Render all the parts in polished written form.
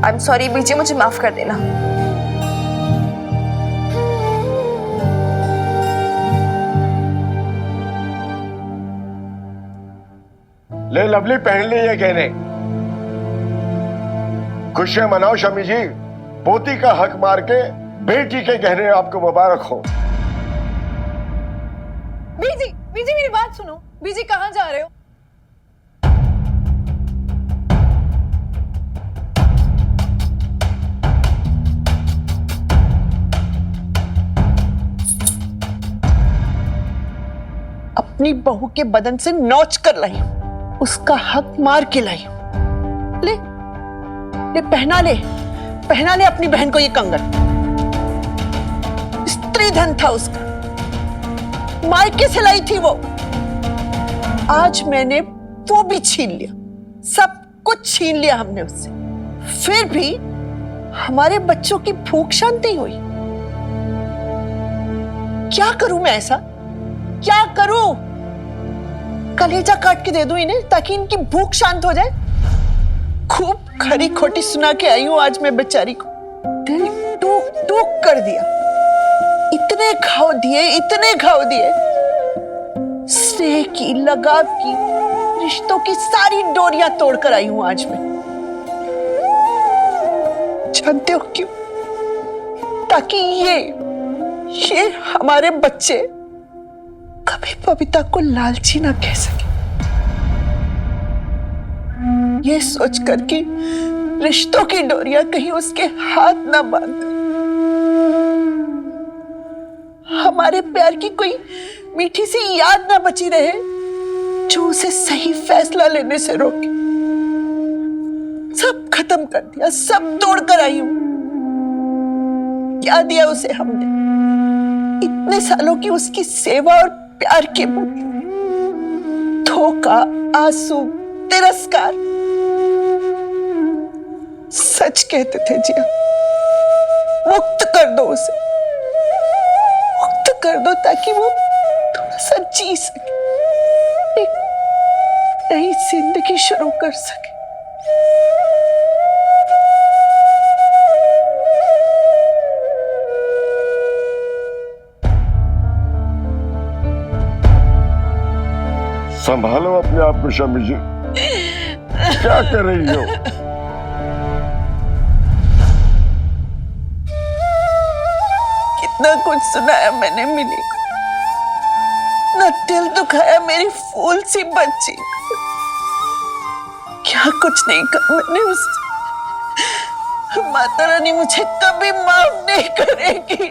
I am sorry बीजी, मुझे माफ कर देना। ले लवली, पहन ली ये गहने। खुशियां मनाओ शमी जी, पोती का हक मार के बेटी के गहने आपको मुबारक हो। बीजी, बीजी मेरी बात सुनो। बीजी कहाँ जा रहे हो? अपनी बहू के बदन से नोच कर लाई, उसका हक मार के लाई। ले ले पहना ले, पहना ले अपनी बहन को ये कंगन। स्त्री धन था उसका, मायके से लाई थी वो। आज मैंने वो भी छीन लिया, सब कुछ छीन लिया हमने उससे। फिर भी हमारे बच्चों की भूख शांत नहीं हुई। क्या करूं मैं ऐसा? क्या करूं? कलेजा काट के दे दूं इन्हें ताकि इनकी भूख शांत हो जाए? खूब खरी खोटी सुना के आई हूं आज मैं बेचारी को। दिल टूक टूक कर दिया, इतने घाव दिए, इतने घाव दिए। स्नेह की, लगाव की, रिश्तों की सारी डोरियां तोड़कर आई हूं आज मैं। जानते हो क्यों? ताकि ये हमारे बच्चे कभी बबीता को लालची ना कह सके। ये सोचकर कि रिश्तों की डोरियां कहीं उसके हाथ ना बांध दे। हमारे प्यार की कोई मीठी सी याद ना बची रहे जो उसे सही फैसला लेने से रोके। सब खत्म कर दिया, सब तोड़कर आई हूं। क्या दिया उसे हमने? इतने सालों की उसकी सेवा और प्यार के बदले धोखा, आंसू, तिरस्कार। सच कहते थे जिया, मुक्त कर दो उसे, मुक्त कर दो ताकि वो थोड़ा सा जी सके, एक नई जिंदगी शुरू कर सके। संभालो अपने आप को शमी जी, क्या कर रही हो? कितना कुछ सुनाया मैंने मिनी को, ना दिल दुखाया मेरी फूल सी बच्ची को। क्या कुछ नहीं कहा मैंने उससे। माता रानी मुझे कभी माफ नहीं करेगी।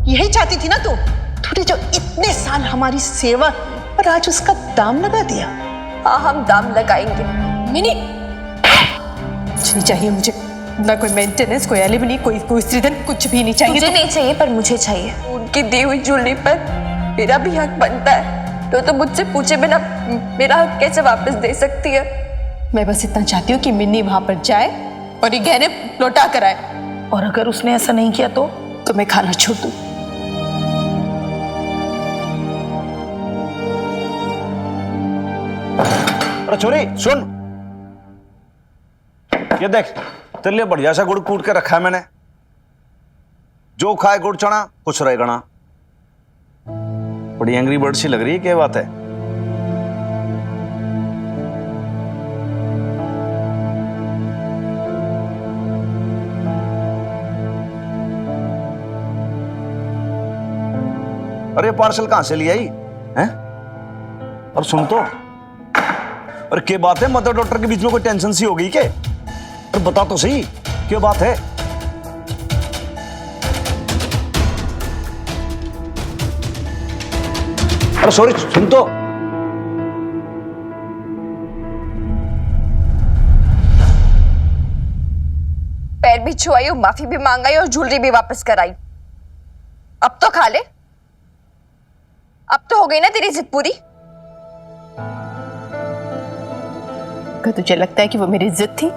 यही चाहती थी ना तू? तूने जो इतने साल हमारी सेवा और आज उसका दाम लगा दिया। हाँ, हम दाम लगाएंगे। मिनी, कुछ नहीं चाहिए मुझे, ना कोई मेंटेनेंस, कोई एलिमनी, कोई स्त्रीधन, कुछ भी नहीं चाहिए। मुझे नहीं चाहिए पर मुझे चाहिए। उनकी दी हुई ज्वेलरी पर मेरा भी हक बनता है। तो मुझसे पूछे बिना मेरा हक कैसे वापस दे सकती है? मैं बस इतना चाहती हूँ कि मिन्नी वहां पर जाए और ये गहने लौटा कर आए। और अगर उसने ऐसा नहीं किया तो मैं खाना छोड़ दूं। अरे छोरी सुन, ये देख तेरे लिए बढ़िया सा गुड़ कूट के रखा है मैंने। जो खाए गुड़ चना कुछ रहे गना। बड़ी एंग्री बर्ड सी लग रही है, क्या बात है? अरे पार्सल कहां से लिया ही हैं? और सुन तो, अरे क्या बात है, मदर डॉक्टर के बीच में कोई टेंशन सी हो गई क्या? अरे बता तो सही क्या बात है? अरे सॉरी, सुन तो। पैर भी छुआई, माफी भी मांगाई और ज्वेलरी भी वापस कराई। अब तो खा ले, अब तो हो गई ना तेरी जिद पूरी। अगर तुझे लगता है कि वो मेरी जिद थी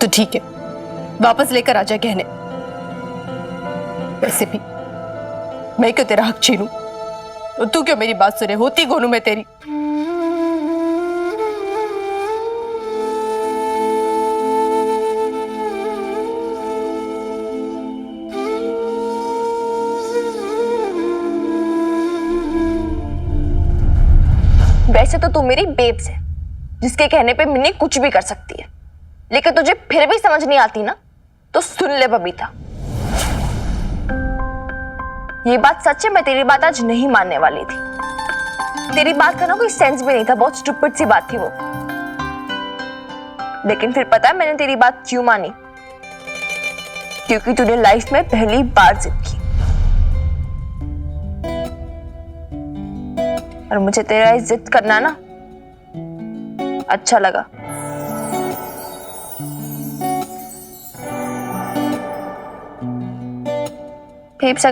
तो ठीक है, वापस लेकर आ जा गहने। वैसे भी मैं क्यों तेरा हक छीनूं? तो तू क्यों मेरी बात सुने? होती कौन हूं मैं तेरी? वैसे तो तू मेरी बेब्स है, जिसके कहने पे मिन्नी कुछ भी कर सकती है, लेकिन तुझे फिर भी समझ नहीं आती ना, तो सुन ले बबीता। ये बात सच है, मैं तेरी बात आज नहीं मानने वाली थी। तेरी बात का ना कोई सेंस भी नहीं था, बहुत स्टूपिड सी बात थी वो। लेकिन फिर पता है मैंने तेरी बात क्यों मानी? क्योंकि तूने लाइफ में पहली बार जिद की, और मुझे तेरा ये जिद करना ना अच्छा लगा। फेब्स,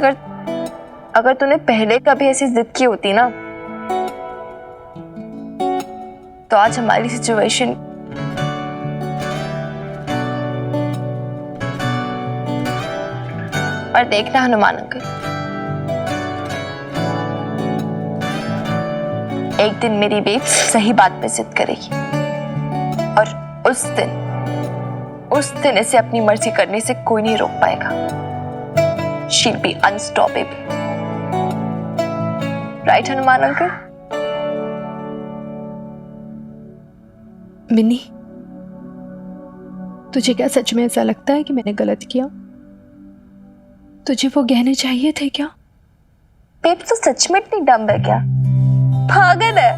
अगर तूने पहले कभी ऐसी जिद की होती ना, तो आज हमारी सिचुएशन और देखना हनुमान अंकल, एक दिन मेरी बेब सही बात पे जिद करेगी, और उस दिन इसे अपनी मर्जी करने से कोई नहीं रोक पाएगा। She'll be unstoppable. Right, Hanuman uncle? Minni, तुझे क्या सच में ऐसा लगता है कि मैंने गलत किया? तुझे वो गहने चाहिए थे क्या? बेब तो सच में इतनी डम्ब है क्या? पागल है?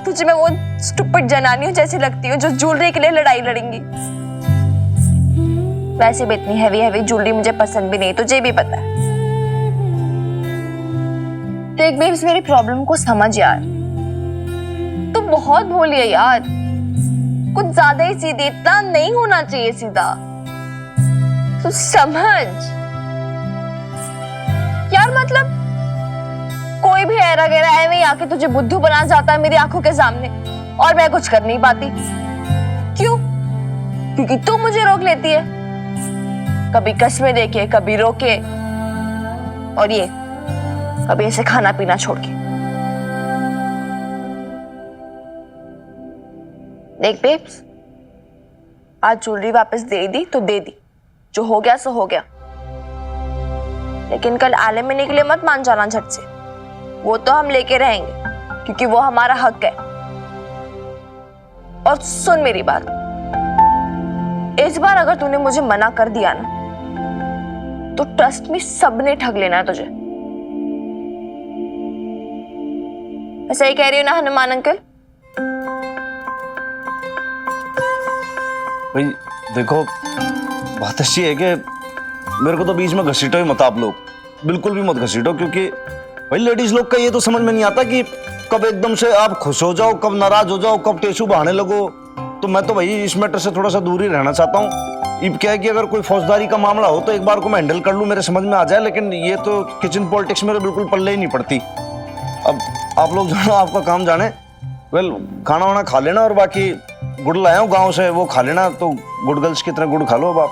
तुझे मैं वो स्टूपिड जनानी हूँ जैसी लगती हूँ जो ज्वेलरी के लिए लड़ाई लड़ेंगी। वैसे भी इतनी हैवी ज्वेलरी मुझे पसंद भी नहीं, तुझे भी पता है। तो एक बेब्स मेरी प्रॉब्लम को समझ यार। तू बहुत भोली है यार, कुछ ज्यादा ही सीधी, इतना नहीं होना चाहिए सीधा। तू समझ यार, मतलब कोई भी ऐरा गैरा ऐਵੇਂ ही आके तुझे बुद्धू बना जाता है मेरी आंखों के सामने, और मैं कुछ कर नहीं पाती। क्यों? क्योंकि तू मुझे रोक लेती है, कभी कस्में देके, कभी रोके, और ये कभी ऐसे खाना पीना छोड़ के। देख बेब्स, आज ज्वेलरी वापस दे दी तो दे दी, जो हो गया सो हो गया। लेकिन कल आले मिलने के लिए मत मान जाना झट से, वो तो हम लेके रहेंगे क्योंकि वो हमारा हक है। और सुन मेरी बात, इस बार अगर तूने मुझे मना कर दिया ना, तो ट्रस्ट में सबने ठग लेना है तुझे। ऐसा ही कह रही हूँ ना हनुमान अंकल? भाई देखो, बात अच्छी है कि मेरे को तो बीच में घसीटो ही मत आप लोग, बिल्कुल भी मत घसीटो, क्योंकि भाई लेडीज लोग का ये तो समझ में नहीं आता कि कब एकदम से आप खुश हो जाओ, कब नाराज हो जाओ, कब टेसू बहाने लगो। तो मैं तो भाई इस मैटर से थोड़ा सा दूर ही रहना चाहता हूँ। ये क्या है कि अगर कोई फौजदारी का मामला हो तो एक बार को मैं हैंडल कर लूँ, मेरे समझ में आ जाए, लेकिन ये तो किचन पॉलिटिक्स मेरे बिल्कुल पल्ले ही नहीं पड़ती। अब आप लोग जानो, आपका काम जाने। वेल, खाना वाना खा लेना, और बाकी गुड़ लाया हूँ गाँव से, वो खा लेना। तो गुड़ गर्ल्स की तरह गुड़ खा लो अब आप।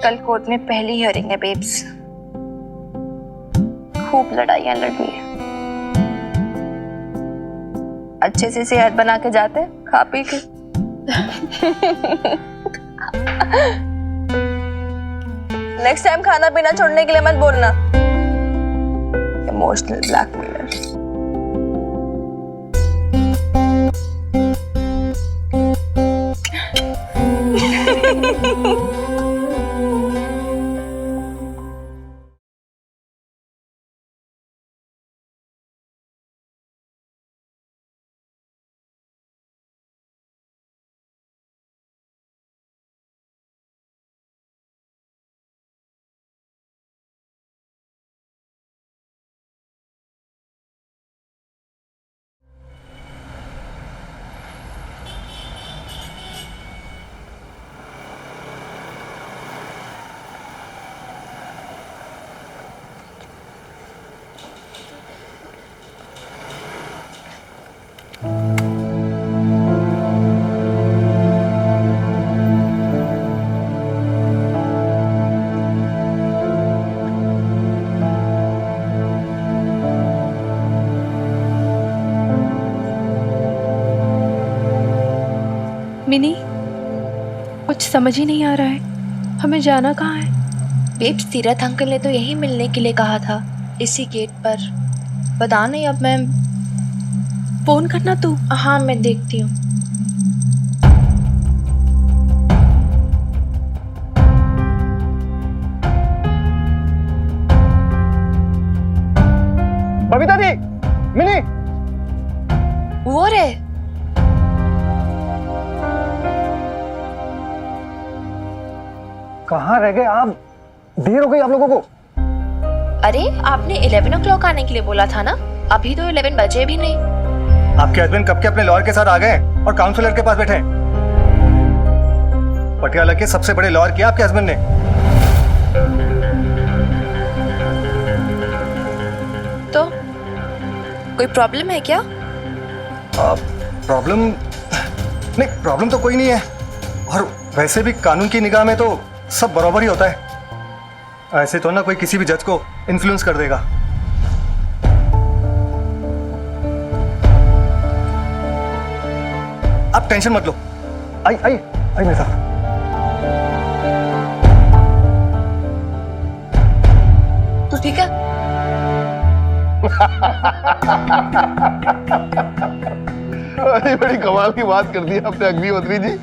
कल कोर्ट में पहली हियरिंग है बेब्स, खूब लड़ाइयां लड़नी है। अच्छे से सेहत बना के जाते, खा पी के। नेक्स्ट टाइम खाना पीना छोड़ने के लिए मत बोलना। Emotional blackmailer. मिनी, कुछ समझ ही नहीं आ रहा है, हमें जाना कहाँ है? बेब्स, तीरथ अंकल ने तो यही मिलने के लिए कहा था, इसी गेट पर। पता नहीं, अब मैं। फोन करना तू। हाँ, मैं देखती हूँ। बबीता जी, मिनी, वो रे। कहाँ रह गए आप? देर हो गई आप लोगों को। अरे, आपने 11 o'clock आने के लिए बोला था ना, अभी तो 11 बजे भी नहीं। आपके हस्बैंड कब के अपने लॉयर के साथ आ गए और काउंसलर के पास बैठे हैं। पटियाला के सबसे बड़े लॉयर किया आपके हस्बैंड ने। तो कोई प्रॉब्लम है क्या? प्रॉब्लम नहीं, प्रॉब्लम तो कोई नहीं है, और वैसे भी कानून की निगाह में तो सब बराबर ही होता है। ऐसे तो ना कोई किसी भी जज को इन्फ्लुएंस कर देगा। आप टेंशन मत लो। आई आई आई मेरे साथ। तू ठीक है? बड़ी बड़ी कमाल की बात कर दी आपने अग्निहोत्री जी।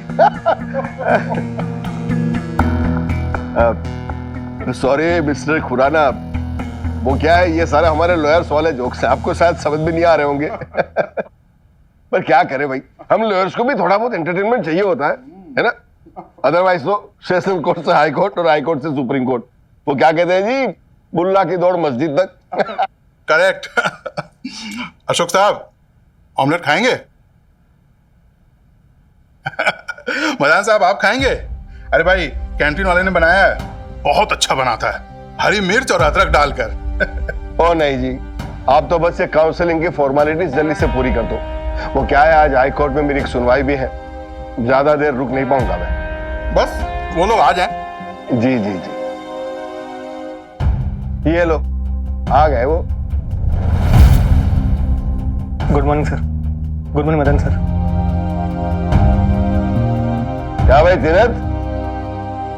सॉरी मिस्टर खुराना, वो क्या है, ये सारे हमारे लॉयर्स वाले जोक्स हैं, आपको शायद समझ में नहीं आ रहे होंगे। पर क्या करें भाई, हम लॉयर्स को भी थोड़ा बहुत एंटरटेनमेंट चाहिए होता है ना? अदरवाइज तो सेशन कोर्ट से हाई कोर्ट और हाई कोर्ट से सुप्रीम कोर्ट, वो क्या कहते हैं जी, बुल्ला की दौड़ मस्जिद तक। करेक्ट। अशोक साहब, ऑमलेट खाएंगे? मदान साहब, आप खाएंगे? अरे भाई, कैंटीन वाले ने बनाया है, बहुत अच्छा बनाता है, हरी मिर्च और अदरक डालकर। ओ नहीं जी, आप तो बस ये काउंसलिंग की फॉर्मेलिटीज जल्दी से पूरी कर दो। वो क्या है, आज हाई कोर्ट में मेरी एक सुनवाई भी है, ज्यादा देर रुक नहीं पाऊंगा मैं। बस वो लोग आ जाएं। जी जी जी, ये लो आ गए वो। Good morning sir. Good morning Madan sir. क्या भाई तीरथ,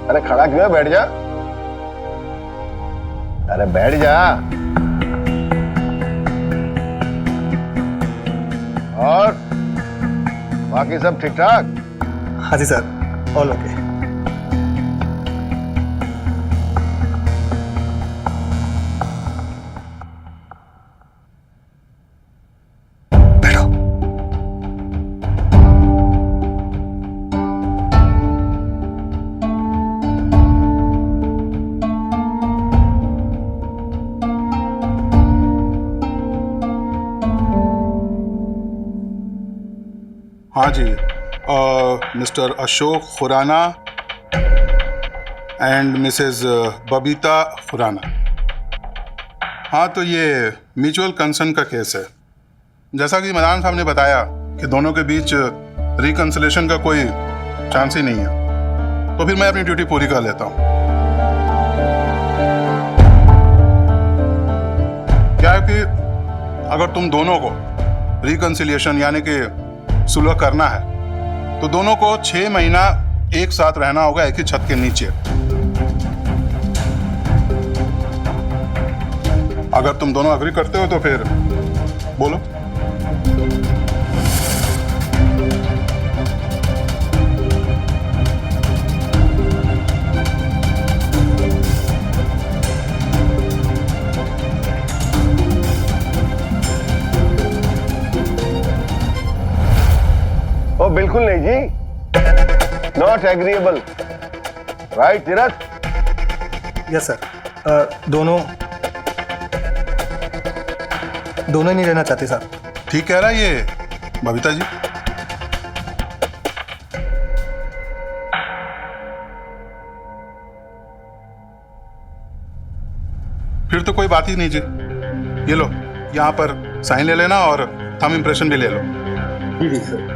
अरे खड़ा क्यों है, बैठ जा। अरे बैठ जा। और बाकी सब ठीक ठाक? हाँ जी सर, ऑल ओके। बैठो। हाँ जी, Mr Ashok Khurana and Mrs Babita Khurana. हाँ, तो ये म्यूचुअल कंसर्न का केस है। जैसा कि मदान साहब ने बताया कि दोनों के बीच रिकंसिलेशन का कोई चांस ही नहीं है, तो फिर मैं अपनी ड्यूटी पूरी कर लेता हूँ। क्या है कि अगर तुम दोनों को रिकंसिलिएशन यानी कि सुलह करना है, तो दोनों को 6 महीना एक साथ रहना होगा एक ही छत के नीचे। अगर तुम दोनों अग्री करते हो तो फिर बोलो। ओ बिल्कुल नहीं जी, not agreeable, right Tirath? Yes sir. दोनों नहीं रहना चाहते साहब। ठीक कह रहा है ये बबीता जी। फिर तो कोई बात ही नहीं जी। ये लो, यहाँ पर साइन ले लेना और थंब इम्प्रेशन भी ले लो। जी जी सर।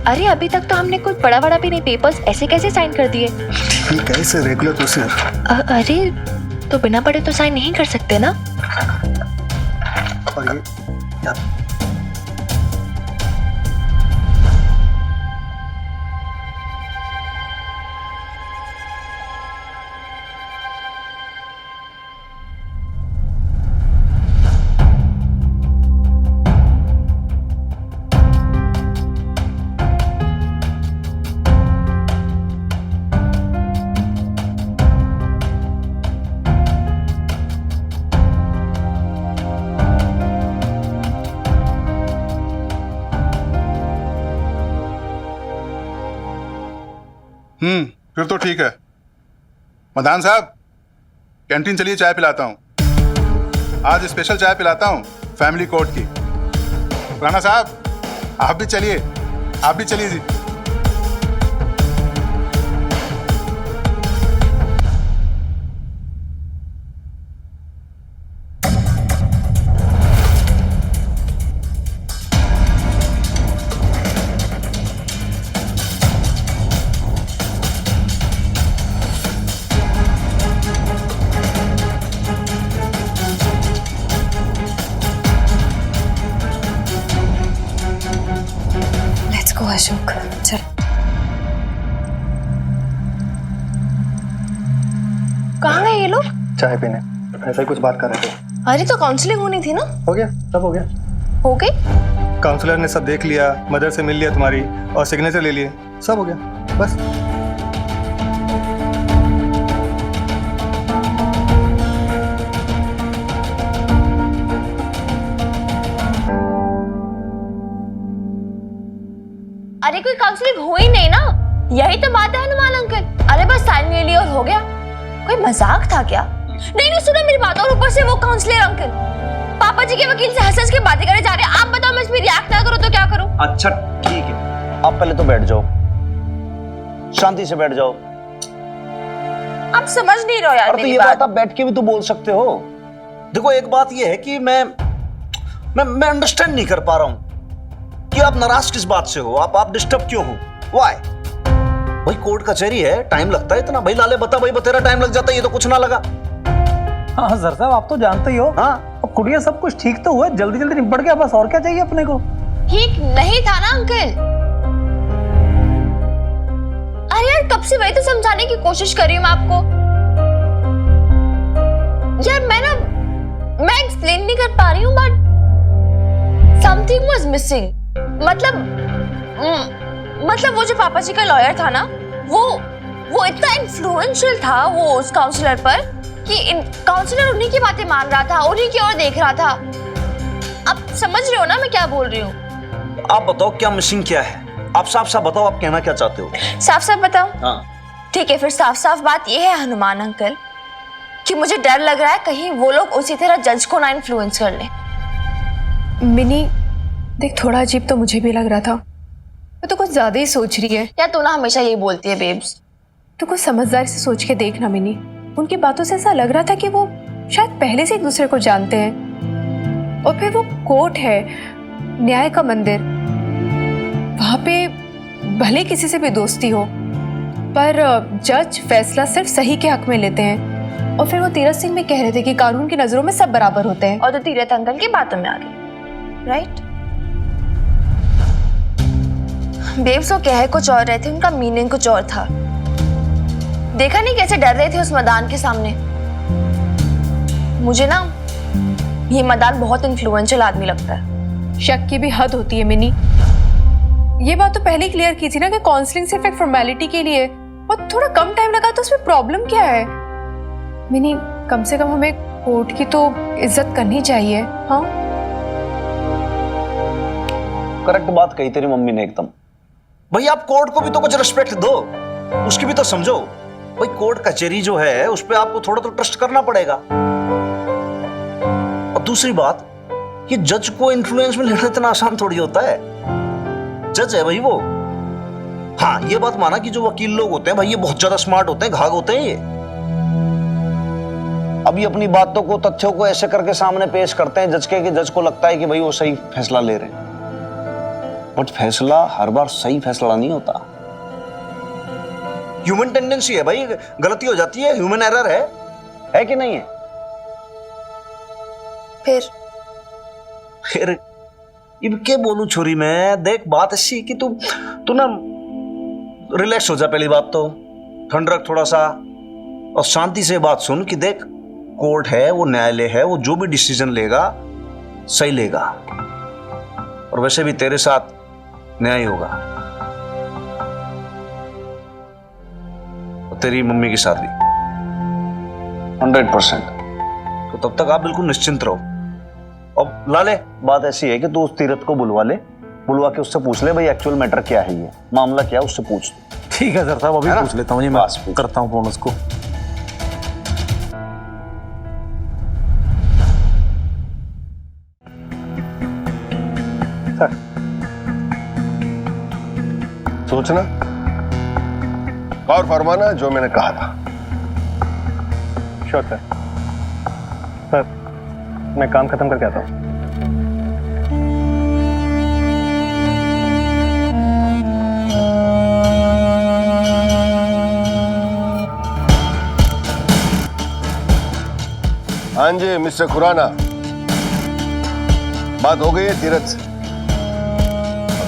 अरे, अभी तक तो हमने कुछ बड़ा बड़ा भी नहीं, पेपर्स ऐसे कैसे साइन कर दिए? ठीक है, इसे रेगुलर प्रोसीजर। अरे, तो बिना पढ़े तो साइन नहीं कर सकते ना? और ये क्या? फिर तो ठीक है। मदान साहब, कैंटीन चलिए, चाय पिलाता हूँ। आज स्पेशल चाय पिलाता हूँ फैमिली कोर्ट की। राणा साहब, आप भी चलिए, आप भी चलिए जी। लेट्स गो अशोक, चल। कहाँ गए ये लोग? चाय पीने ऐसा ही कुछ बात कर रहे थे। अरे तो काउंसलिंग होनी थी ना। हो गया, सब हो गया। हो गई? काउंसलर ने सब देख लिया, मदर से मिल लिया तुम्हारी और सिग्नेचर ले लिए, सब हो गया बस। अरे कोई काउंसलिंग हो ही नहीं ना, यही तो बात है हनुमान अंकल। अरे बस साइन ले लिया और हो गया। कोई मजाक था क्या? नहीं नहीं, सुनो मेरी बात। और ऊपर से वो काउंसलर अंकल पापा जी के वकील से हंस-हंस के बातें करे जा रहे हैं। आप बताओ, मैं इसमें रिएक्ट ना करूं तो क्या करूं? अच्छा ठीक है, आप पहले तो बैठ जाओ, शांति से बैठ जाओ। आप समझ नहीं रहे यार और तो मेरी ये बात। बात आप बैठ के भी तो बोल सकते हो। देखो एक बात ये है कि मैं अंडरस्टैंड नहीं कर पा रहा हूं कि आप नाराज किस बात से हो, आप डिस्टर्ब क्यों हो, व्हाई? भाई कोर्ट कचहरी है, टाइम लगता है इतना। भाई लाले बता, भाई बतेरा टाइम लग जाता है, ये तो कुछ ना लगा। हाँ सर साहब, आप तो जानते ही हो। हाँ, अब कुड़िया सब कुछ ठीक तो हुआ, जल्दी जल्दी निपट गया, बस और क्या चाहिए अपने को। ठीक नहीं था ना अंकल? अरे यार कब से वही तो समझाने की कोशिश कर रही हूँ मैं आपको। यार मैं एक्सप्लेन नहीं कर पा रही हूँ, बट समथिंग वाज मिसिंग। मतलब वो जो पापा जी का लॉयर था ना, वो इतना इन्फ्लुएंशियल था वो उस काउंसलर पर कि काउंसलर उन्हीं की बातें मान रहा था, उन्हीं की ओर देख रहा था। आप समझ रहे हो ना मैं क्या बोल रही हूँ? आप बताओ क्या मिसिंग क्या है, आप साफ साफ बताओ, आप कहना क्या चाहते हो? साफ साफ बताओ। हाँ ठीक है, फिर साफ साफ बात ये है हनुमान अंकल कि मुझे डर लग रहा है कहीं वो लोग उसी तरह जज को ना इन्फ्लुएंस कर ले। मिनी देख, थोड़ा अजीब तो मुझे भी लग रहा था। वो तो कुछ ज्यादा ही सोच रही है। या तू ना हमेशा यही बोलती है बेब्स। तो कुछ समझदारी से सोच के देखना मिनी। उनकी बातों से ऐसा लग रहा था कि वो शायद पहले से एक दूसरे को जानते हैं। और फिर वो कोर्ट है, न्याय का मंदिर, वहां पे भले किसी से भी दोस्ती हो, पर जज फैसला सिर्फ सही के हक में लेते हैं। और फिर वो तीरथ सिंह में कह रहे थे कि कानून की नजरों में सब बराबर होते हैं। और तो तीरथ अंकल की बातों में आ गई, राइट? बेब्स वो कह कुछ और रहे थे, उनका मीनिंग कुछ और था। देखा नहीं कैसे डर रहे थे उस मदान के सामने? मुझे ना ये मदान बहुत इन्फ्लुएंशियल आदमी लगता है। शक की भी हद होती है मिनी। ये बात तो पहले ही क्लियर की थी ना कि काउंसलिंग सिर्फ एक फॉर्मेलिटी के लिए, और थोड़ा कम टाइम लगा तो उसमें प्रॉब्लम क्या है? मिनी कम से कम हमें कोर्ट की तो इज्जत करनी चाहिए। हाँ करेक्ट बात कही तेरी मम्मी ने एकदम। भाई आप कोर्ट को भी तो कुछ रिस्पेक्ट दो, उसकी भी तो समझो। भाई कोर्ट कचहरी जो है उस पर आपको थोड़ा तो ट्रस्ट करना पड़ेगा। और दूसरी बात, ये जज को इन्फ्लुएंस में लेना इतना आसान थोड़ी होता है। जज है भाई वो। हाँ ये बात माना कि जो वकील लोग होते हैं भाई ये बहुत ज्यादा स्मार्ट होते हैं, घाघ होते हैं ये। अभी अपनी बातों को, तथ्यों को ऐसे करके सामने पेश करते हैं जज के कि जज को लगता है कि भाई वो सही फैसला ले रहे हैं। बट फैसला हर बार सही फैसला नहीं होता। ह्यूमन टेंडेंसी है भाई, गलती हो जाती है, ह्यूमन एरर है कि नहीं है? फिर इब के बोलूं छोरी मैं, देख बात ऐसी कि तू ना रिलैक्स हो जा। पहली बात तो ठंड रख थोड़ा सा और शांति से बात सुन कि देख कोर्ट है, वो न्यायालय है, वो जो भी डिसीजन लेगा सही लेगा, और वैसे भी तेरे साथ न्याय होगा और तेरी मम्मी के साथ भी 100%। तो तब तक आप बिल्कुल निश्चिंत रहो। अब लाले बात ऐसी है कि तू उस तीरथ को बुलवा के उससे पूछ ले भाई एक्चुअल मैटर क्या है, ये मामला क्या है, उससे पूछ। ठीक है सर साहब, अभी पूछ लेता हूँ, मैं करता हूँ फोन उसको। सर सोचना और फरमाना जो मैंने कहा था। Sure sir. सर मैं काम खत्म करके आता हूँ। हाँ जी मिस्टर खुराना, बात हो गई है तीरथ से।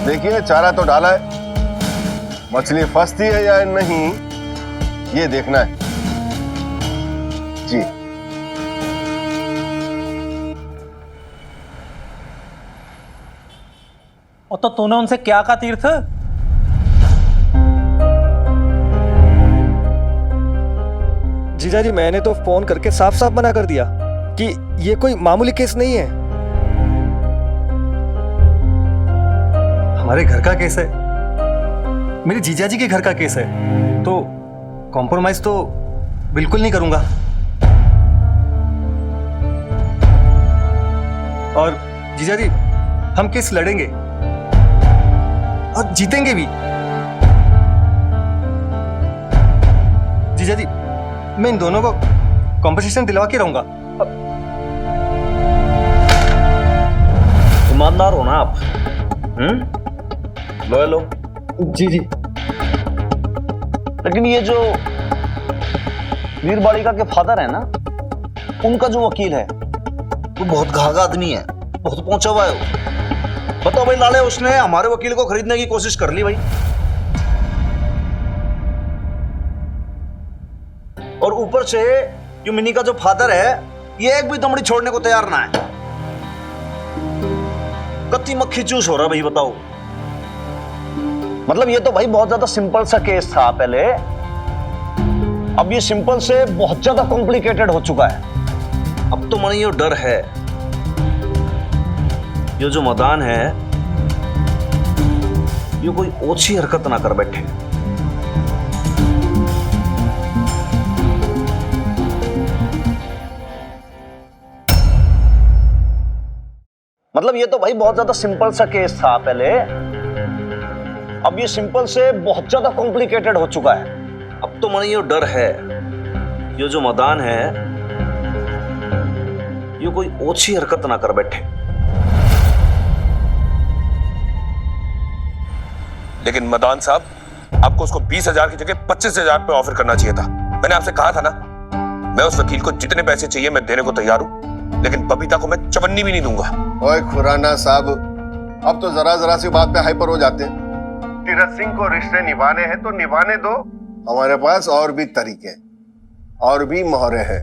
देखिए चारा तो डाला है, मछली फंसती है या नहीं ये देखना है जी। और तो तूने उनसे क्या कहा तीर्थ? जीजा जी मैंने तो फोन करके साफ साफ मना कर दिया कि ये कोई मामूली केस नहीं है। हमारे घर का केस है, मेरे जीजा जी के घर का केस है, तो कॉम्प्रोमाइज तो बिल्कुल नहीं करूंगा। और जीजा जी हम केस लड़ेंगे और जीतेंगे भी। जीजा जी मैं इन दोनों को कॉम्पेंसेशन दिलवा के रहूंगा। ईमानदार हो ना आप? लो जी जी। लेकिन ये जो वीर बालिका के फादर है ना, उनका जो वकील है वो बहुत घाघा आदमी है, बहुत पहुंचा हुआ है वो। बताओ भाई लाले, उसने हमारे वकील को खरीदने की कोशिश कर ली भाई, और ऊपर से जो मिनी का जो फादर है ये एक भी दमड़ी छोड़ने को तैयार ना है। कत्ती मक्खी चूस हो रहा भाई, बताओ। मतलब ये तो भाई बहुत ज्यादा सिंपल सा केस था पहले, अब ये सिंपल से बहुत ज्यादा कॉम्प्लिकेटेड हो चुका है। अब तो मन ये डर है ये जो मदान है ये कोई ओछी हरकत ना कर बैठे। मतलब ये तो भाई बहुत ज्यादा सिंपल सा केस था पहले, अब ये सिंपल से बहुत ज्यादा कॉम्प्लिकेटेड हो चुका है। अब तो मन ये डर है ये जो मदान है ये कोई ओछी हरकत ना कर बैठे। लेकिन मदान साहब, आपको उसको 20,000 की जगह 25,000 पे ऑफर करना चाहिए था। मैंने आपसे कहा था ना, मैं उस वकील को जितने पैसे चाहिए मैं देने को तैयार हूं, लेकिन बबीता को मैं चवन्नी भी नहीं दूंगा। ओए खुराना साहब, अब तो जरा सी बात पे हाइपर हो जाते हैं। तीरथ सिंह को रिश्ते निभाने हैं तो निभाने दो, हमारे पास और भी तरीके और भी मोहरे हैं।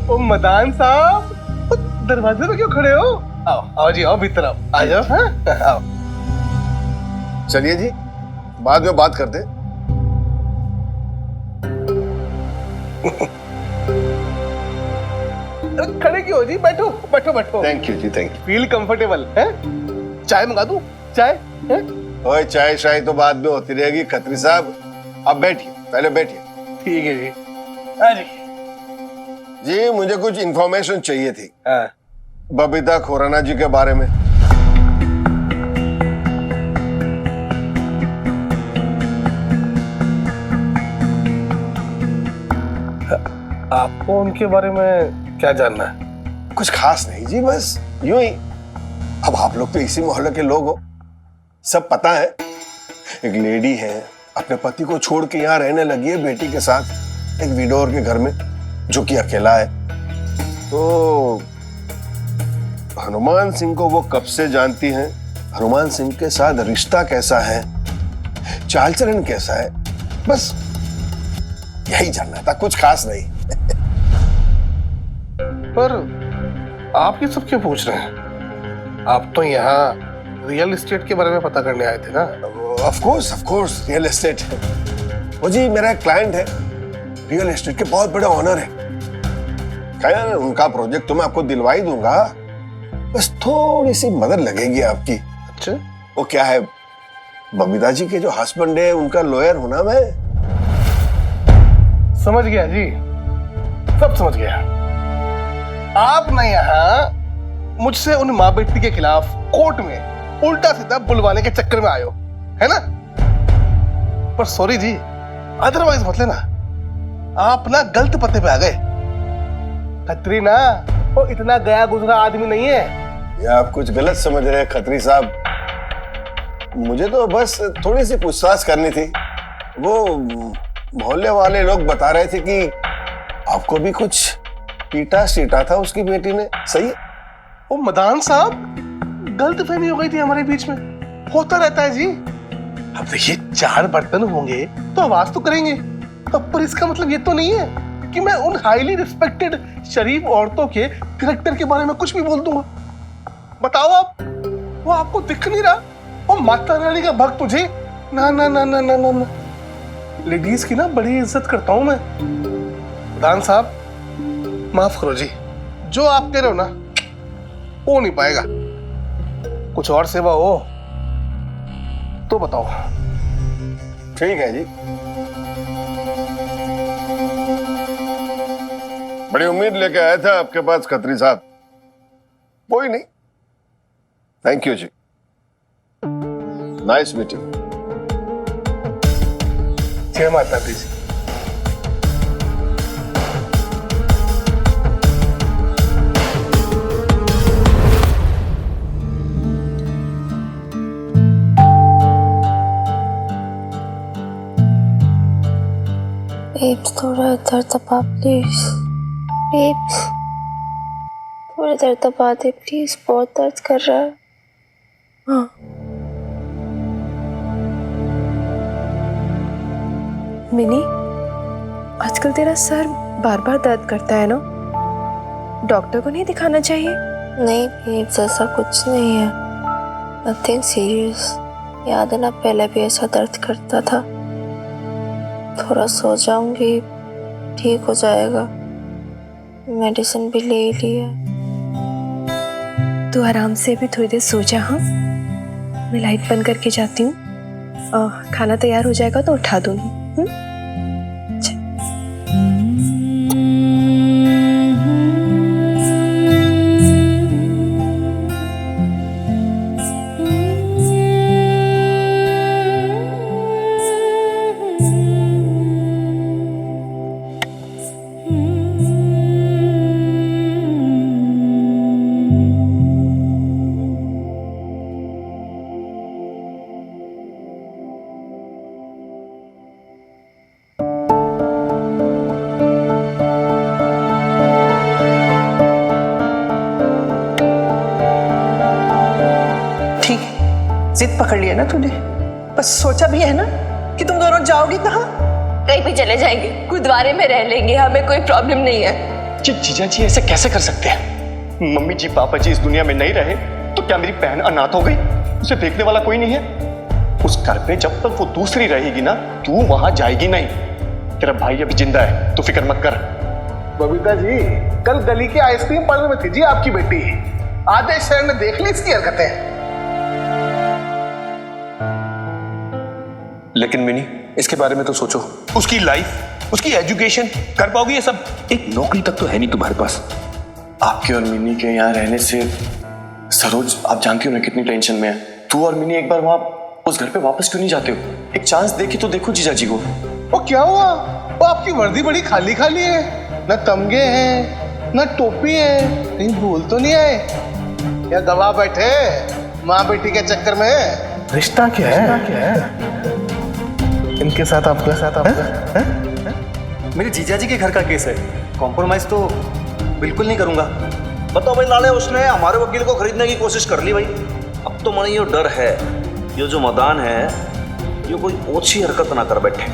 ओ मदान साहब, दरवाजे पे क्यों खड़े हो? आओ आओ जी, आओ भीतर आओ, आ जाओ। हाँ आओ। चलिए जी, बाद में बात करते। अरे खड़े क्यों हो जी, बैठो बैठो बैठो। थैंक यू जी, थैंक यू। फील कंफर्टेबल है? चाय मंगा दूं? चाय है? ओए चाय शाय तो बाद में होती रहेगी खत्री साहब, अब बैठिए, पहले बैठिए। ठीक है जी। हाँ जी। जी मुझे कुछ इंफॉर्मेशन चाहिए थी हाँ। बबीता खुराना जी के बारे में। आपको उनके बारे में क्या जानना है? कुछ खास नहीं जी, बस यूं ही। अब आप लोग तो इसी मोहल्ले के लोग हो, सब पता है। एक लेडी है, अपने पति को छोड़ के यहाँ रहने लगी है बेटी के साथ एक विडोर के घर में, जो कि अकेला है। तो हनुमान सिंह को वो कब से जानती हैं? हनुमान सिंह के साथ रिश्ता कैसा है, चाल चलन कैसा है, बस यही जानना था, कुछ खास नहीं। पर आप ये सब क्यों पूछ रहे हैं? आप तो यहाँ रियल एस्टेट के बारे में पता करने आए थे ना? Of course real estate. वो जी मेरा एक क्लाइंट है, रियल एस्टेट के बहुत बड़े ऑनर है। खैर उनका प्रोजेक्ट तो मैं आपको दिलवा ही दूंगा, बस थोड़ी सी मदद लगेगी आपकी। अच्छा, वो क्या है, बबीता जी के जो हस्बैंड है उनका लॉयर हूं ना मैं। समझ गया जी, सब समझ गया। आप ना यहाँ मुझसे उन माँ बेटी के खिलाफ कोर्ट में उल्टा सीधा बुलवाने के चक्कर में आए हो, है ना? पर सॉरी जी, अदरवाइज मत लेना, आप ना गलत पते पे आ गए। खत्री ना वो इतना गया गुजरा आदमी नहीं है। ये आप कुछ गलत समझ रहे हैं खत्री साहब, मुझे तो बस थोड़ी सी पूछताछ करनी थी। वो मोहल्ले वाले लोग बता रहे थे कि आपको भी कुछ पीटा सीटा था उसकी बेटी ने, सही है? वो मदान साहब, गलतफहमी हो गई थी हमारे बीच में, होता रहता है जी। अब देखिए, 4 बर्तन होंगे तो आवाज तो करेंगे, पर इसका मतलब ये तो नहीं है कि मैं उन हाईली रिस्पेक्टेड शरीफ औरतों के कैरेक्टर के बारे में कुछ भी बोल दूंगा। बताओ आप, वो आपको दिख नहीं रहा? वो माता रानी का भक्त तुझे? ना ना ना ना ना ना, ना। लेडीज की ना बड़ी इज्जत करता हूं मैं। मदान साहब माफ करो जी, जो आप कह रहे हो ना हो नहीं पाएगा। कुछ और सेवा हो तो बताओ। ठीक है जी, बड़ी उम्मीद लेके आया था आपके पास खत्री साहब। कोई नहीं, थैंक यू जी, नाइस मीटिंग। जय माता दी जी। बेब्स थोड़ा इधर दबा प्लीज, बेब्स थोड़ा इधर दबा दे प्लीज, बहुत दर्द कर रहा है। हाँ मिनी, आजकल तेरा सर बार बार दर्द करता है ना, डॉक्टर को नहीं दिखाना चाहिए? नहीं बेब्स, ऐसा कुछ नहीं है, नथिंग सीरियस। याद है ना, पहले भी ऐसा दर्द करता था। थोड़ा सो जाऊंगी, ठीक हो जाएगा। मेडिसिन भी ले ली है। तू आराम से भी थोड़ी देर सो जा। हाँ, मैं लाइट बंद करके जाती हूँ, खाना तैयार हो जाएगा तो उठा दूंगी। जिद पकड़ लिया ना तूने, बस सोचा भी है ना कि तुम दोनों जाओगी कहाँ? कहीं भी चले जाएंगे, गुरुद्वारे में रह लेंगे, हमें कोई प्रॉब्लम नहीं है। जीजा जी ऐसे कैसे कर सकते हैं? मम्मी जी पापा जी इस दुनिया में नहीं रहे तो क्या मेरी बहन अनाथ हो गई? उसे देखने वाला कोई नहीं है? उस घर पे जब तक वो दूसरी रहेगी ना, तू वहां जाएगी नहीं। तेरा भाई अभी जिंदा है, तू फिक्र मत कर। बबीता जी, कल गली के आइसक्रीम पार्लर में थी जी आपकी बेटी, आधे शहर ने देख ली इसकी हरकतें। लेकिन मिनी, इसके बारे में तो सोचो, उसकी लाइफ, उसकी एजुकेशन, कर पाओगी ये सब? एक नौकरी तक तो है नहीं तुम्हारे पास। आपके और मिनी के यहाँ रहने से सरोज, आप जानती हो ना कितनी टेंशन में है। तू और मिनी एक बार वहां उस घर पे वापस क्यों नहीं जाते हो? एक चांस देखी तो देखो जीजा जी को। वो क्या हुआ? वो आपकी वर्दी बड़ी खाली खाली है, ना तमगे हैं ना टोपी है, कहीं भूल तो नहीं आए? या गवाह बैठे माँ बेटी के चक्कर में? रिश्ता क्या है? इनके साथ आपका मेरे जीजा जी के घर का केस है, कॉम्प्रोमाइज तो बिल्कुल नहीं करूंगा। बताओ भाई लाले, उसने हमारे वकील को खरीदने की कोशिश कर ली भाई। अब तो मन ये डर है, ये जो मदान है ये कोई ओछी हरकत ना कर बैठे।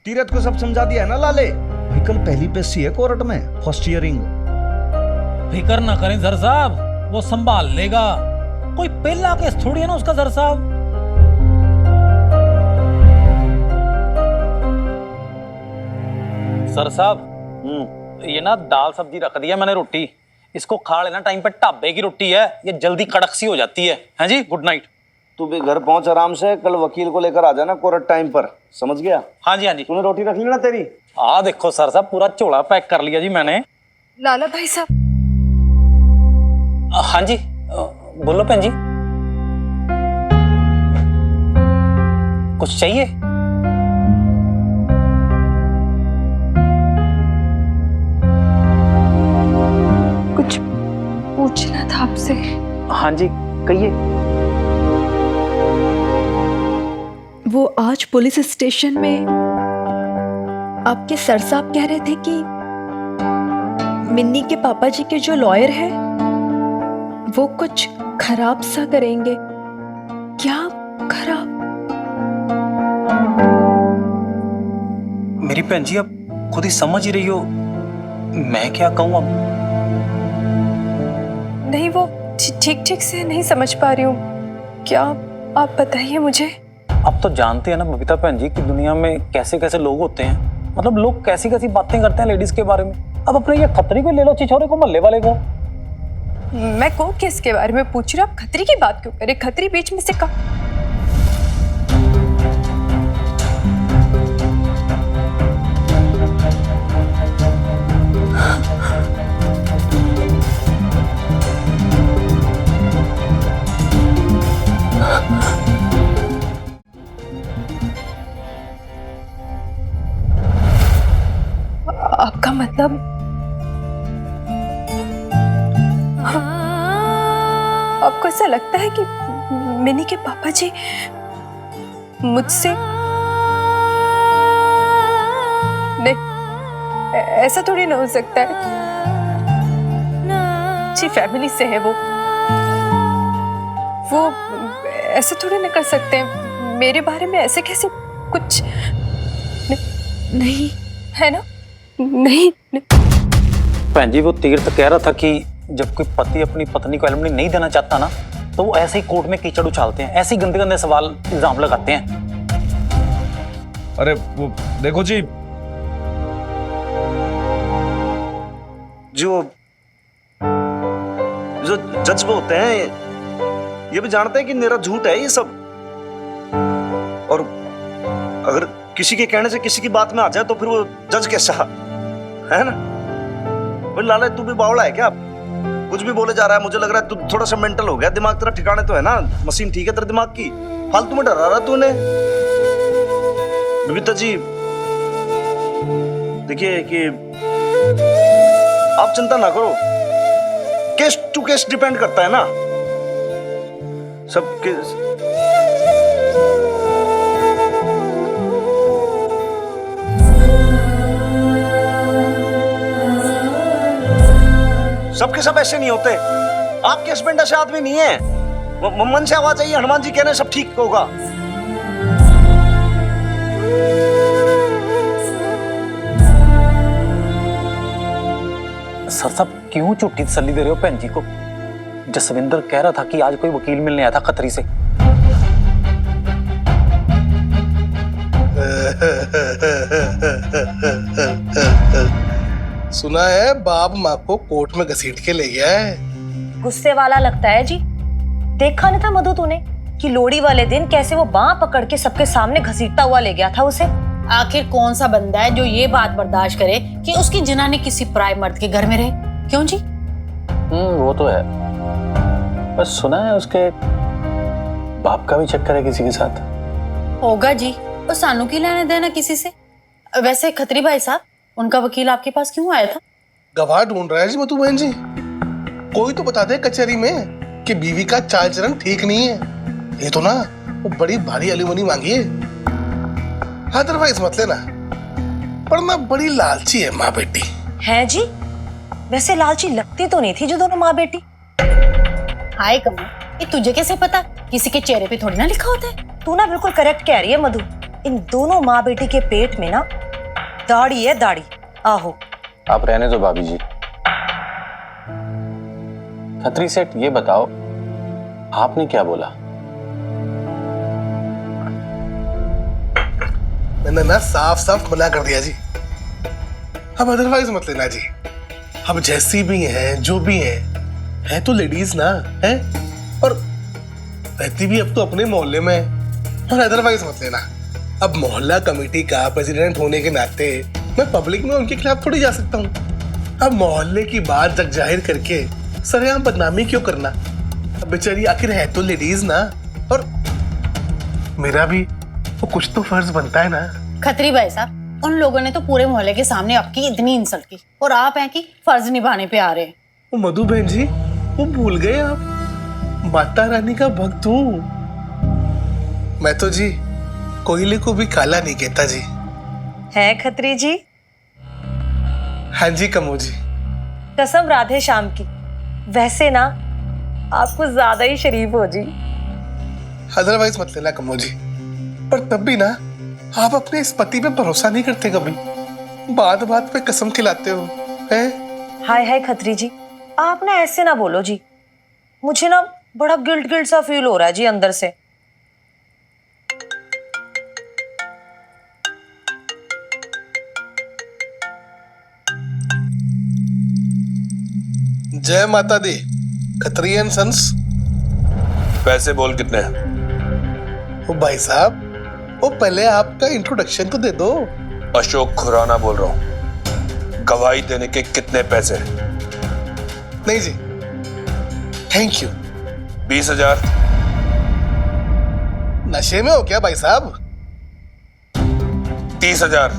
तीरथ को सब समझा दिया है ना लाले? भाई कल पहली पेशी है कोर्ट में, फर्स्ट हियरिंग। फिक्र ना करें सर साहब, वो संभाल लेगा। कोई पहला केस थोड़ी है ना उसका सर साहब। सर साहब, ये ना दाल सब्जी रख दिया मैंने, रोटी इसको खा लेना टाइम पे। ढाबे की रोटी है, ये जल्दी कड़क सी हो जाती है। हैं जी, गुड नाइट। तू भी घर पहुंच आराम से, कल वकील को लेकर आ जाना कोर्ट टाइम पर, समझ गया? हाँ जी हाँ जी। तूने रोटी रख ली ना तेरी? आ देखो सर साहब, पूरा झोला पैक कर लिया जी मैंने। लाला भाई साहब। हाँ जी, बोलो भैन जी, कुछ चाहिए? कुछ पूछना था आपसे। हाँ जी कहिए। वो आज पुलिस स्टेशन में आपके सर साहब कह रहे थे कि मिन्नी के पापा जी के जो लॉयर है वो कुछ खराब सा करेंगे। क्या खराब? मेरी बहन जी, अब खुद ही समझ ही रही हो, मैं क्या कहूँ अब। नहीं, वो ठीक ठीक से नहीं समझ पा रही हूँ। क्या आप बताइए मुझे। अब तो जानते हैं ना बबीता बहन जी कि दुनिया में कैसे कैसे लोग होते हैं। मतलब लोग कैसी कैसी बातें करते हैं लेडीज के बारे में। अब अपने ये खतरी को ले लो, छिछोरे को, मोहल्ले वाले को। मैं कोर्ट केस के बारे में पूछ रही हूँ, आप खतरी की बात क्यों करे? खतरी बीच में से कहा। आपका मतलब आपको ऐसा लगता है कि मिनी के पापा जी मुझसे नहीं, ऐसा थोड़ी ना हो सकता है। अच्छी फैमिली से है वो ऐसे थोड़ी ना कर सकते हैं। मेरे बारे में ऐसे कैसे कुछ नहीं है ना? नहीं, बहन जी, वो तीर्थ कह रहा था कि जब कोई पति अपनी पत्नी को एलिमनी नहीं देना चाहता ना, तो वो ऐसे ही कोर्ट में कीचड़ उछालते हैं, ऐसे ही गंदे गंदे सवाल इल्जाम लगाते हैं। अरे वो देखो जी, जो जज होते हैं ये भी जानते हैं कि मेरा झूठ है ये सब। और अगर किसी के कहने से किसी की बात में आ जाए तो फिर वो जज कैसा है ना? भाई लाला, तू भी बावड़ा है क्या? कुछ भी बोले जा रहा है। मुझे लग रहा है तू थोड़ा सा मेंटल हो गया। दिमाग तेरा ठिकाने तो है ना? मशीन ठीक है तेरे दिमाग की? फालतू में डरा रहा तूने। बबीता जी देखिए कि आप चिंता ना करो, केस टू केस डिपेंड करता है ना सब केस। सबके सब ऐसे नहीं होते। आपके हस्बैंड ऐसे आदमी नहीं है। मन से आवाज आई, हनुमान जी कह रहे हैं सब ठीक होगा। सर साहब, क्यों झूठी तसल्ली दे रहे हो बहन जी को? जसविंदर कह रहा था कि आज कोई वकील मिलने आया था खतरी से। सुना है बाप माँ को कोर्ट में घसीट के ले गया है। गुस्से वाला लगता है जी। देखा नहीं था मधु तूने कि लोहड़ी वाले दिन कैसे वो बांह पकड़ के सबके सामने घसीटता हुआ ले गया था उसे। आखिर कौन सा बंदा है जो ये बात बर्दाश्त करे कि उसकी जनानी किसी पराये मर्द के घर में रहे? क्यों जी? वो तो है, बस सुना है उसके बाप का भी चक्कर है किसी के साथ। होगा जी, और सानू की लेने देना किसी से। वैसे खत्री भाई साहब, उनका वकील आपके पास क्यों आया था? गवाह ढूंढ रहा है जी मधु बहन जी। कोई तो बता दे कचहरी में कि बीवी का चाल चलन ठीक नहीं है। ये तो ना वो बड़ी भारी एलिमनी मांगी है, अदरवाइज मत लेना। पर ना बड़ी लालची है माँ बेटी। है जी, वैसे लालची लगती तो नहीं थी जो दोनों माँ बेटी। हाय कमल, ये तुझे कैसे पता? किसी के चेहरे पे थोड़ी ना लिखा होता है। तू ना बिल्कुल करेक्ट कह रही है मधु। इन दोनों माँ बेटी के पेट में ना दाढ़ी है, दाढ़ी। आहो, आप रहने दो भाभी जी। खत्री सेठ, ये बताओ आपने क्या बोला? मैंने ना साफ साफ मना कर दिया जी। अब अदरवाइज मत लेना जी। अब जैसी भी हैं, जो भी है तो लेडीज ना है, और रहती भी अब तो अपने मोहल्ले में है। और अदरवाइज मत लेना। अब मोहल्ला कमेटी का प्रेसिडेंट होने के नाते मैं पब्लिक में उनके खिलाफ थोड़ी जा सकता हूँ। अब मोहल्ले की बात जग जाहिर करके सरेआम बदनामी क्यों करना? अब बेचारी आखिर है तो लेडीज ना, और मेरा भी वो कुछ तो फर्ज बनता है ना। खत्री भाई साहब, उन लोगों ने तो पूरे मोहल्ले के सामने आपकी इतनी इंसल्ट की, और आप हैं कि फर्ज निभाने पे आ रहे हैं। वो मधु बहन जी, वो भूल गए आप, माता रानी का भक्त हूँ मैं तो जी। कोयले को भी काला नहीं कहता जी। है खत्री जी? हाँ जी कमो जी। कसम राधे श्याम की, वैसे ना आप कुछ ज्यादा ही शरीफ हो जी। अदरवाइज मत लेना कमो जी। पर तब भी ना आप अपने इस पति पे भरोसा नहीं करते कभी। बात बात पे कसम खिलाते हो हैं? हाय हाय खत्री जी, आप ना ऐसे ना बोलो जी। मुझे ना बड़ा गिल्ट सा फील हो रहा है जी अंदर से। जय माता दी। Khatri and sons. पैसे बोल कितने? ओ भाई साहब, वो पहले आपका इंट्रोडक्शन तो दे दो। अशोक खुराना बोल रहा हूं। गवाही देने के कितने पैसे? नहीं जी, थैंक यू। 20,000। नशे में हो क्या भाई साहब? 30,000।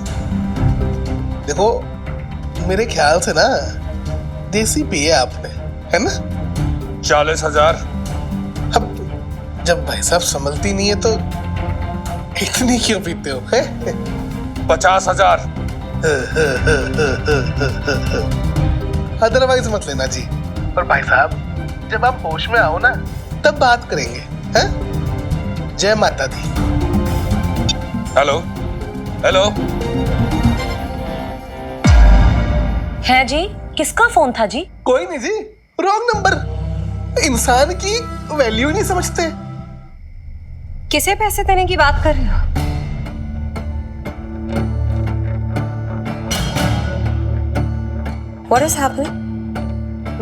देखो मेरे ख्याल से ना देसी पिए आपने, है ना? 40,000। अब जब भाई साहब संभलती नहीं है तो इतनी क्यों पीते हो? 50,000। अदरवाइज मत लेना जी। पर भाई साहब जब आप होश में आओ ना तब बात करेंगे, हैं? जय माता दी। Hello hello. है जी, किसका फोन था जी? कोई नहीं जी, रॉन्ग नंबर। इंसान की वैल्यू नहीं समझते। किसे पैसे देने की बात कर रहे हो? What is happening?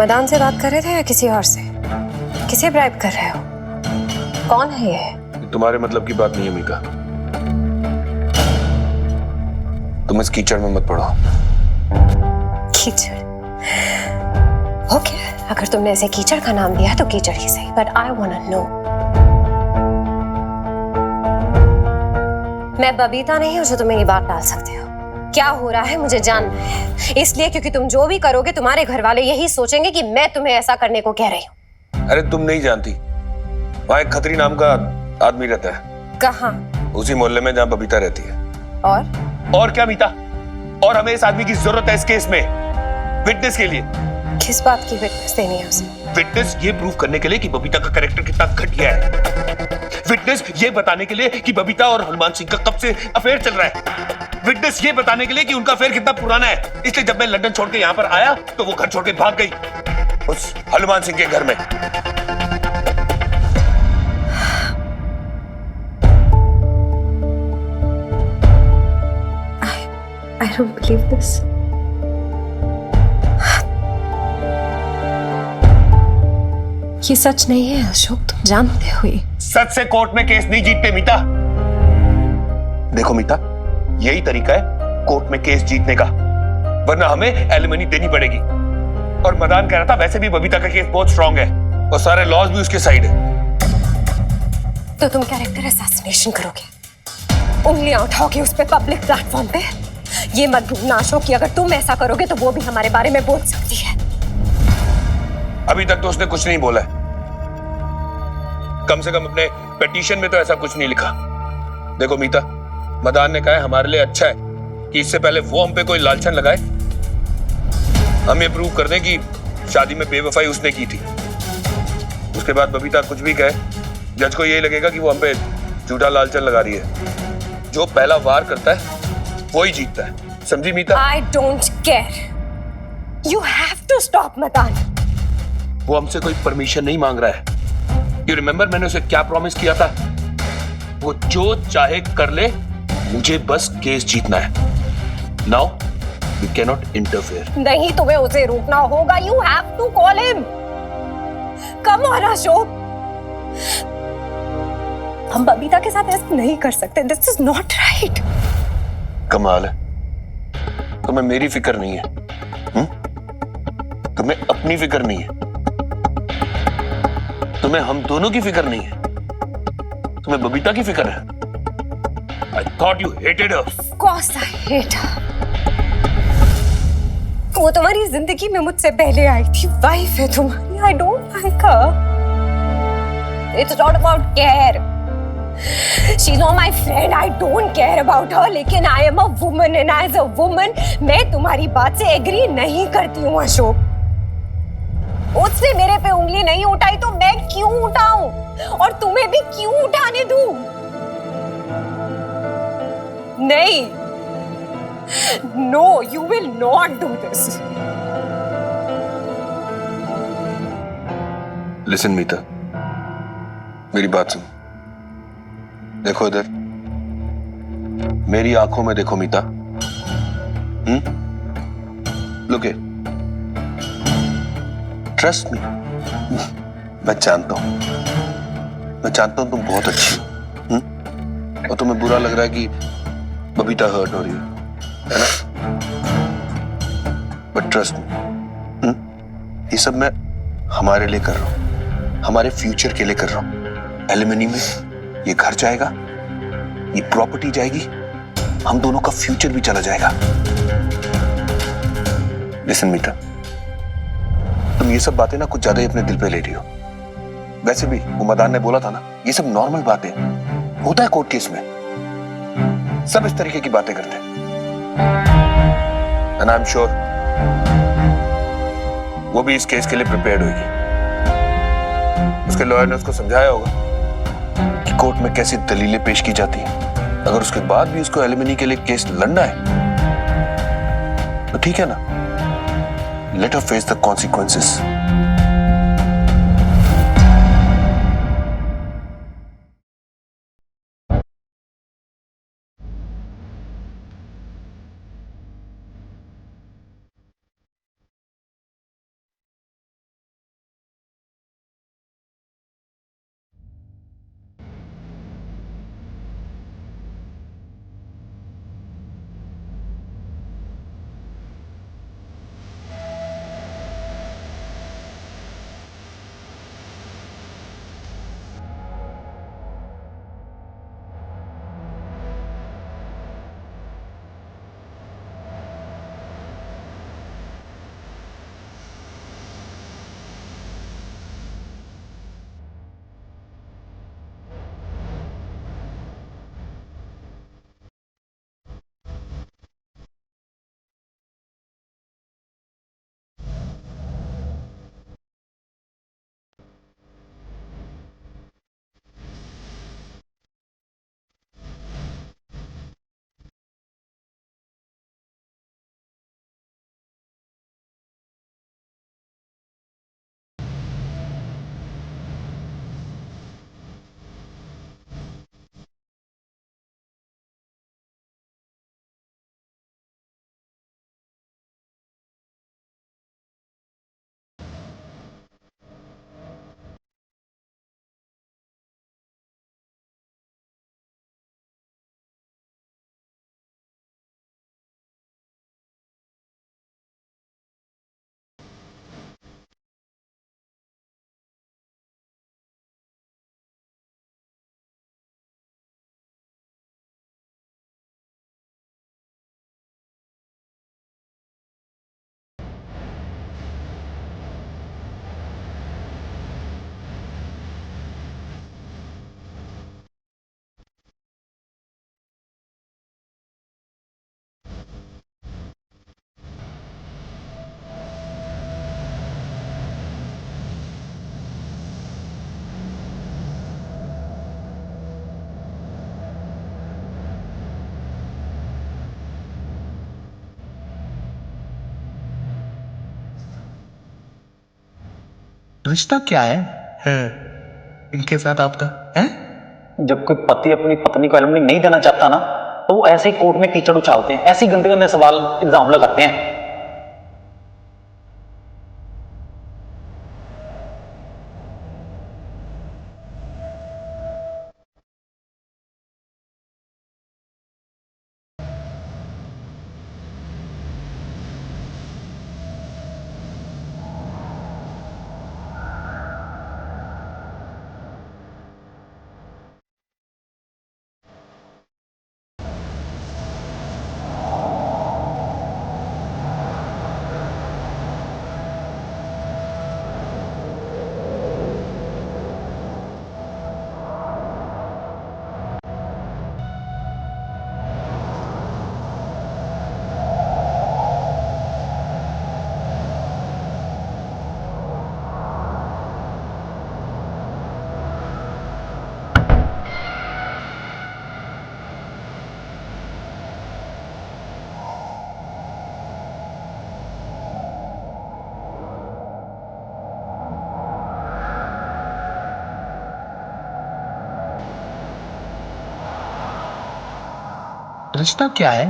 मदान से बात कर रहे थे या किसी और से? किसे ब्राइब कर रहे हो? कौन है ये? तुम्हारे मतलब की बात नहीं है मीका। तुम इस कीचड़ में मत पड़ो। कीचड़? ओके, अगर तुमने इसे कीचड़ का नाम दिया तो कीचड़ ही सही, but I want to know. मैं बबीता नहीं हूं जो तुम्हें ये बात डाल सकते हो। क्या हो रहा है मुझे जानना है, इसलिए क्योंकि तुम जो भी करोगे तुम्हारे घर वाले यही सोचेंगे कि मैं तुम्हें ऐसा करने को कह रही हूँ। अरे तुम नहीं जानती, वहां एक खत्री नाम का आदमी रहता है। कहाँ? उसी मोहल्ले में जहाँ बबीता रहती है। और क्या मीता? और हमें इस आदमी की जरूरत है इस केस में, विटनेस के लिए। किस बात की विटनेस देनी है उसे? विटनेस ये प्रूव करने के लिए कि बबीता का कैरेक्टर कितना घटिया है। विटनेस ये बताने के लिए कि बबीता और हनुमान सिंह का कब से अफेयर चल रहा है। विटनेस ये बताने के लिए कि उनका अफेयर कितना पुराना है। इसलिए जब मैं लंदन छोड़ के यहाँ पर आया तो वो घर छोड़ के भाग गई उस हनुमान सिंह के घर में। I don't believe this. ये सच नहीं है अशोक, तुम जानते हो ये। सच से कोर्ट में केस नहीं जीतते मीता। देखो मीता, यही तरीका है कोर्ट में केस जीतने का, वरना हमें एलिमनी देनी पड़ेगी। और मदान कह रहा था वैसे भी बबीता का केस बहुत स्ट्रांग है और सारे लॉज भी उसके साइड है। तो तुम कैरेक्टर असैसिनेशन करोगे, उंगलियां उठाओगे उस पे पब्लिक प्लेटफॉर्म पे? ये मत भूलना अशोक कि अगर तुम ऐसा करोगे तो वो भी हमारे बारे में बोल सकती है। अभी तक तो उसने कुछ नहीं बोला है। कम से कम अपने पिटीशन में तो ऐसा कुछ नहीं लिखा। देखो मीता, मदान ने कहा है हमारे लिए अच्छा है कि इससे पहले वो हम पे कोई लालचन लगाए, हम ये प्रूव कर दें कि शादी में बेवफाई उसने की थी। उसके बाद बबीता कुछ भी कहे, जज को यही लगेगा कि वो हम पे झूठा लालचन लगा रही है। जो पहला वार करता है वो ही जीतता है, समझी मीता? I don't care. You have to stop Madan. वो हमसे कोई परमिशन नहीं मांग रहा है। यू रिमेंबर मैंने उसे क्या प्रॉमिस किया था? वो जो चाहे कर ले, मुझे बस केस जीतना है। Now we can not interfere. नहीं, तुम्हें उसे रोकना होगा। You have to call him. Come on Ashok, हम बबीता के साथ ऐसा नहीं कर सकते। This is not right. कमाल है, तुम्हें मेरी फिक्र नहीं है, तुम्हें अपनी फिक्र नहीं है, तुम्हें हम दोनों की फिक्र नहीं है, तुम्हें बबीता की फिक्र है। I thought you hated her. Of course I hate her. वो तुम्हारी जिंदगी में मुझसे पहले आई थी, वाइफ है तुम्हारी। I don't like her. It's not about care. She's not my friend. I don't care about her. लेकिन I am a woman and as a woman मैं तुम्हारी बात से एग्री नहीं करती हूँ अशोक। उसने मेरे पे उंगली नहीं उठाई तो मैं क्यों उठाऊं और तुम्हें भी क्यों उठाने दूं? नहीं, no, you will not do this. Listen मीता, मेरी बात सुन। देखो इधर, मेरी आंखों में देखो मीता। Look it. Trust me. मैं जानता हूं तुम बहुत अच्छी हो, और तुम्हें बुरा लग रहा है कि बबीता हर्ट हो रही है ना? बट ट्रस्ट मी, ये सब मैं हमारे लिए कर रहा हूं, हमारे फ्यूचर के लिए कर रहा हूं। एलिमनी में ये घर जाएगा, ये प्रॉपर्टी जाएगी, हम दोनों का फ्यूचर भी चला जाएगा। लिसन मीता, तुम ये सब बातें ना कुछ ज्यादा ही अपने दिल पे ले रही हो। वैसे भी वो मदान ने बोला था ना, ये सब नॉर्मल बातें होता है कोर्ट केस में, सब इस तरीके की बातें करते हैं। एंड आई एम श्योर वो भी इस केस के लिए प्रिपेयर्ड होगी। उसके लॉयर ने उसको समझाया होगा कि कोर्ट में कैसी दलीलें पेश की जाती हैं। अगर उसके बाद भी उसको एलिमनी के लिए केस लड़ना है तो ठीक है ना, let her face the consequences. रिश्ता क्या है इनके साथ आपका है? जब कोई पति अपनी पत्नी को एलिमनी नहीं देना चाहता ना, तो वो ऐसे ही कोर्ट में कीचड़ उछालते हैं, ऐसे ही गंदे गंदे सवाल इल्जाम लगाते हैं। रिश्ता क्या है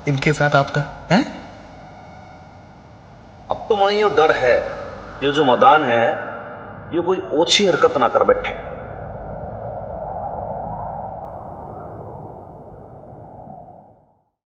इनके साथ आपका है? अब तो वही डर है, ये जो मदान है ये कोई ओछी हरकत ना कर बैठे।